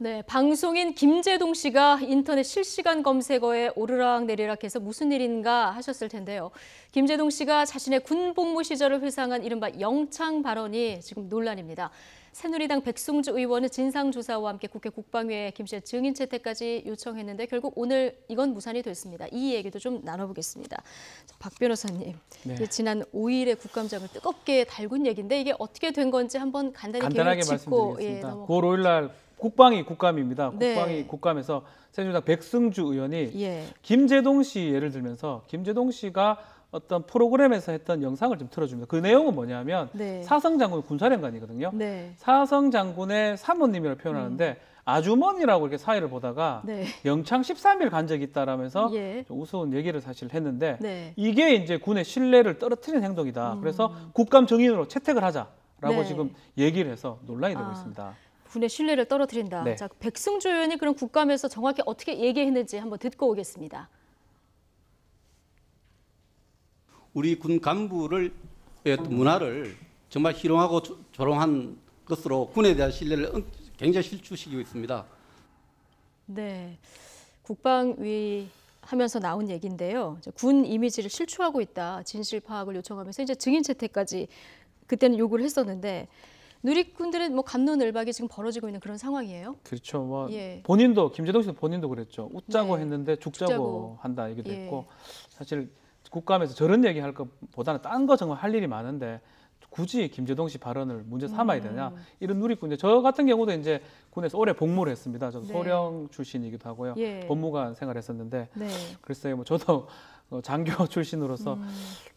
네, 방송인 김제동 씨가 인터넷 실시간 검색어에 오르락내리락해서 무슨 일인가 하셨을 텐데요. 김제동 씨가 자신의 군 복무 시절을 회상한 이른바 영창 발언이 지금 논란입니다. 새누리당 백승주 의원은 진상조사와 함께 국회 국방위에 김 씨의 증인 채택까지 요청했는데 결국 오늘 이건 무산이 됐습니다. 이 얘기도 좀 나눠보겠습니다. 박 변호사님, 네. 지난 5일에 국감장을 뜨겁게 달군 얘기인데 이게 어떻게 된 건지 한번 간단하게 짚고 말씀드리겠습니다. 넘어가. 9월 5일 날 국방위 국감입니다. 네. 국방위 국감에서 새누리당 백승주 의원이 예. 김제동 씨 예를 들면서 김제동 씨가 어떤 프로그램에서 했던 영상을 좀 틀어줍니다. 그 내용은 뭐냐면 네. 사성 장군 군사령관이거든요. 네. 사성 장군의 사모님이라고 표현하는데 아주머니라고 이렇게 사회를 보다가 네. 영창 13일 간 적이 있다라면서 예. 좀 우스운 얘기를 사실 했는데 네. 이게 이제 군의 신뢰를 떨어뜨리는 행동이다. 그래서 국감 정인으로 채택을 하자라고 네. 지금 얘기를 해서 논란이 되고 있습니다. 군의 신뢰를 떨어뜨린다. 네. 자, 백승주 의원이 그런 국감에서 정확히 어떻게 얘기했는지 한번 듣고 오겠습니다. 우리 군 간부를 어떤 문화를 정말 희롱하고 조롱한 것으로 군에 대한 신뢰를 굉장히 실추시키고 있습니다. 네, 국방위 하면서 나온 얘기인데요. 군 이미지를 실추하고 있다. 진실 파악을 요청하면서 이제 증인 채택까지 그때는 요구를 했었는데 누리꾼들은 뭐 갑론을박이 지금 벌어지고 있는 그런 상황이에요. 그렇죠. 뭐 예. 본인도 김제동 씨도 본인도 그랬죠. 웃자고 네. 했는데 죽자고 죽자고. 한다 얘기도 예. 했고 사실 국감에서 저런 얘기할 것보다는 딴 거 정말 할 일이 많은데 굳이 김제동 씨 발언을 문제 삼아야 되냐 이런 누리꾼. 저 같은 경우도 이제 군에서 오래 복무를 했습니다. 저도 네. 소령 출신이기도 하고요. 예. 법무관 생활했었는데 네. 글쎄요, 뭐 저도 장교 출신으로서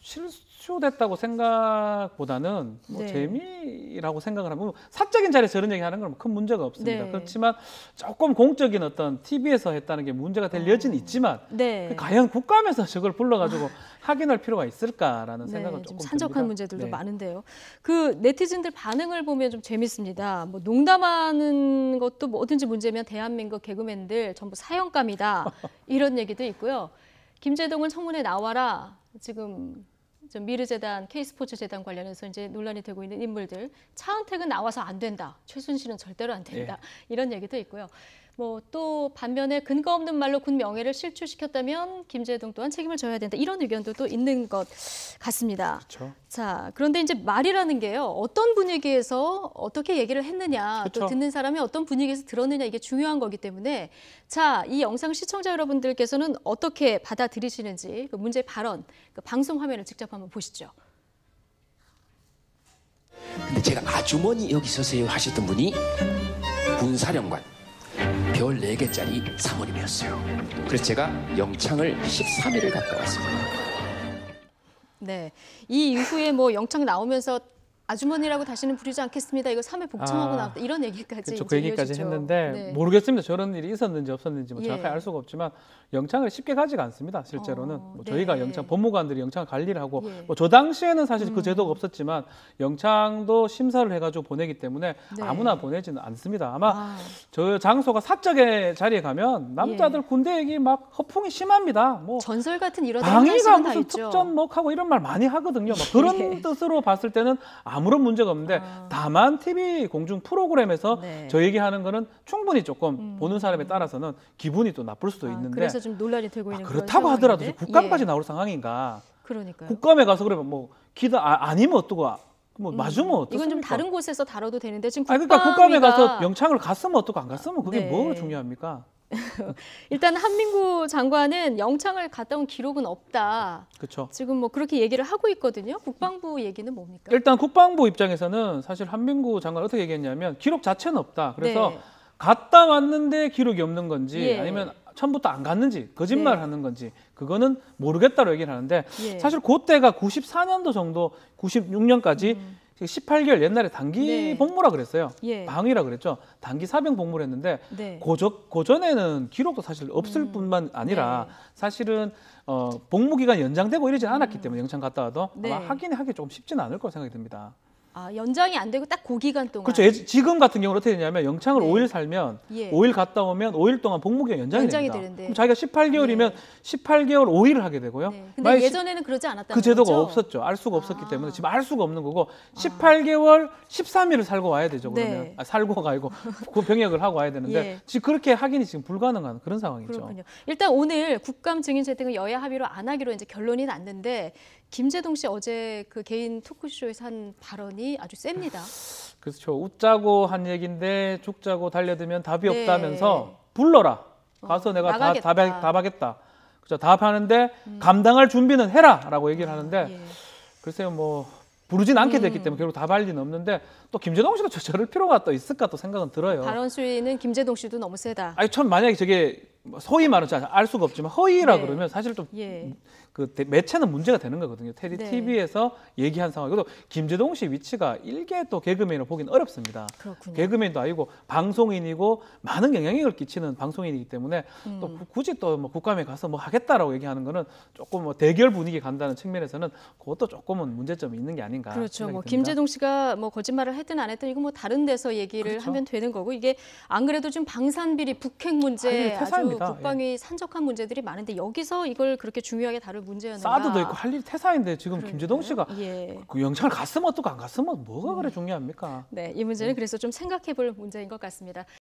실수됐다고 생각보다는 뭐 네. 재미라고 생각을 하면 사적인 자리에서 저런 얘기하는 건 큰 문제가 없습니다. 네. 그렇지만 조금 공적인 어떤 TV에서 했다는 게 문제가 될 여지는 있지만 네. 과연 국감에서 저걸 불러가지고 확인할 필요가 있을까라는 생각은 좀 조금 산적한 듭니다. 문제들도 네. 많은데요. 그 네티즌들 반응을 보면 좀 재밌습니다. 뭐 농담하는 것도 뭐든지 문제면 대한민국 개그맨들 전부 사형감이다 이런 얘기도 있고요. 김제동은 청문회 나와라. 지금 좀 미르재단, K스포츠재단 관련해서 이제 논란이 되고 있는 인물들. 차은택은 나와서 안 된다. 최순실은 절대로 안 된다. 이런 얘기도 있고요. 뭐 또 반면에 근거 없는 말로 군 명예를 실추시켰다면 김제동 또한 책임을 져야 된다. 이런 의견도 또 있는 것 같습니다. 그렇죠. 자, 그런데 이제 말이라는 게요. 어떤 분위기에서 어떻게 얘기를 했느냐, 또 그렇죠. 듣는 사람이 어떤 분위기에서 들었느냐 이게 중요한 거기 때문에 자, 이 영상 시청자 여러분들께서는 어떻게 받아들이시는지 그 문제 발언, 그 방송 화면을 직접 한번 보시죠. 근데 제가 아주머니 여기 서세요 하셨던 분이 군사령관 별 4개짜리 사모님이었어요. 그래서 제가 영창을 13일을 갔다 왔습니다. 네, 이 이후에 뭐 영창 나오면서 아주머니라고 다시는 부르지 않겠습니다. 이거 3회 복청하고 나왔다. 이런 얘기까지 그렇죠. 이제 그 얘기까지 이어지죠. 했는데 네. 모르겠습니다. 저런 일이 있었는지 없었는지 뭐 예. 정확하게 알 수가 없지만 영창을 쉽게 가지가 않습니다. 실제로는 뭐 네. 저희가 영창 법무관들이 영창을 관리를 하고 예. 뭐 저 당시에는 사실 그 제도가 없었지만 영창도 심사를 해가지고 보내기 때문에 네. 아무나 보내지는 않습니다. 아마 저 장소가 사적의 자리에 가면 남자들 군대 얘기 막 허풍이 심합니다. 뭐 전설 같은 이러다 방위가 다 무슨 있죠. 특전목하고 이런 말 많이 하거든요. 막 그런 예. 뜻으로 봤을 때는 아무런 문제가 없는데 다만 TV 공중 프로그램에서 네. 저 얘기하는 거는 충분히 조금 보는 사람에 따라서는 기분이 또 나쁠 수도 있는데 그래서 좀 논란이 되고 있는 그런 그렇다고 하더라도 상황인데. 국감까지 예. 나올 상황인가? 그러니까요. 국감에 가서 그러면 뭐 기다 아니면 어떡고 뭐 맞으면 어떻습니까? 이건 좀 다른 곳에서 다뤄도 되는데 지금 그러니까 국감에 가서 국방위가 영창을 갔으면 어떡고 안 갔으면 그게 네. 뭐 중요합니까? 일단 한민구 장관은 영창을 갔다 온 기록은 없다. 그렇죠. 지금 뭐 그렇게 얘기를 하고 있거든요. 국방부 얘기는 뭡니까? 일단 국방부 입장에서는 사실 한민구 장관 어떻게 얘기했냐면 기록 자체는 없다. 그래서 네. 갔다 왔는데 기록이 없는 건지 예. 아니면 처음부터 안 갔는지 거짓말을 네. 하는 건지 그거는 모르겠다고 얘기를 하는데 예. 사실 그때가 94년도 정도 96년까지 18개월 옛날에 단기 네. 복무라 그랬어요. 예. 방위라 그랬죠. 단기 사병 복무를 했는데 네. 고전에는 기록도 사실 없을 뿐만 아니라 네. 사실은 복무 기간이 연장되고 이러진 않았기 때문에 영창 갔다 와도 네. 아마 확인하기 조금 쉽지는 않을 거라고 생각이 듭니다. 아, 연장이 안 되고 딱 그 기간 동안. 그렇죠. 지금 같은 경우는 어떻게 되냐면 영창을 네. 5일 살면 예. 5일 갔다 오면 5일 동안 복무기간 연장이 됩니다. 되는데. 그럼 자기가 18개월이면 18개월 5일을 하게 되고요. 네. 근데 만약 예전에는 그러지 않았다는 그 제도가 거죠? 없었죠. 알 수가 없었기 아. 때문에 지금 알 수가 없는 거고 18개월 13일을 살고 와야 되죠. 네. 그러면 살고가 아니고 그 병역을 하고 와야 되는데 예. 지금 그렇게 확인이 지금 불가능한 그런 상황이죠. 그렇군요. 일단 오늘 국감 증인 채택은 여야 합의로 안 하기로 이제 결론이 났는데 김제동 씨 어제 그 개인 토크쇼에서 한 발언이 아주 셉니다. 그렇죠. 웃자고 한 얘기인데 죽자고 달려들면 답이 네. 없다면서 불러라. 가서 내가 나가겠다. 답하겠다. 그죠. 답하는데 감당할 준비는 해라라고 얘기를 하는데 예. 글쎄요 뭐 부르진 않게 됐기 때문에 결국 답할 리는 없는데 또 김제동 씨가 저럴 필요가 또 있을까 또 생각은 들어요. 발언 수위는 김제동 씨도 너무 세다. 아니 참 만약에 저게 소위 말은 잘 알 수가 없지만 허위라 네. 그러면 사실 좀 예. 그 매체는 문제가 되는 거거든요. 테디 네. TV에서 얘기한 상황. 그리고 김제동 씨 위치가 일개 또 개그맨으로 보기는 어렵습니다. 그렇군요. 개그맨도 아니고 방송인이고 많은 영향력을 끼치는 방송인이기 때문에 또 굳이 또 뭐 국감에 가서 뭐 하겠다라고 얘기하는 거는 조금 뭐 대결 분위기 간다는 측면에서는 그것도 조금은 문제점이 있는 게 아닌가. 그렇죠. 생각이 뭐 듭니다. 김제동 씨가 뭐 거짓말을 했든 안 했든 이거 뭐 다른 데서 얘기를 그렇죠. 하면 되는 거고 이게 안 그래도 지금 방산비리 북핵 문제 할 일이 아주 태산입니다. 국방위 산적한 문제들이 많은데 여기서 이걸 그렇게 중요하게 다룰 문제였는가? 사드도 있고 할 일이 태산인데 지금 김제동 씨가 예. 그 영창을 갔으면 어떡고 안 갔으면 뭐가 그래 중요합니까? 네, 이 문제는 그래서 좀 생각해볼 문제인 것 같습니다.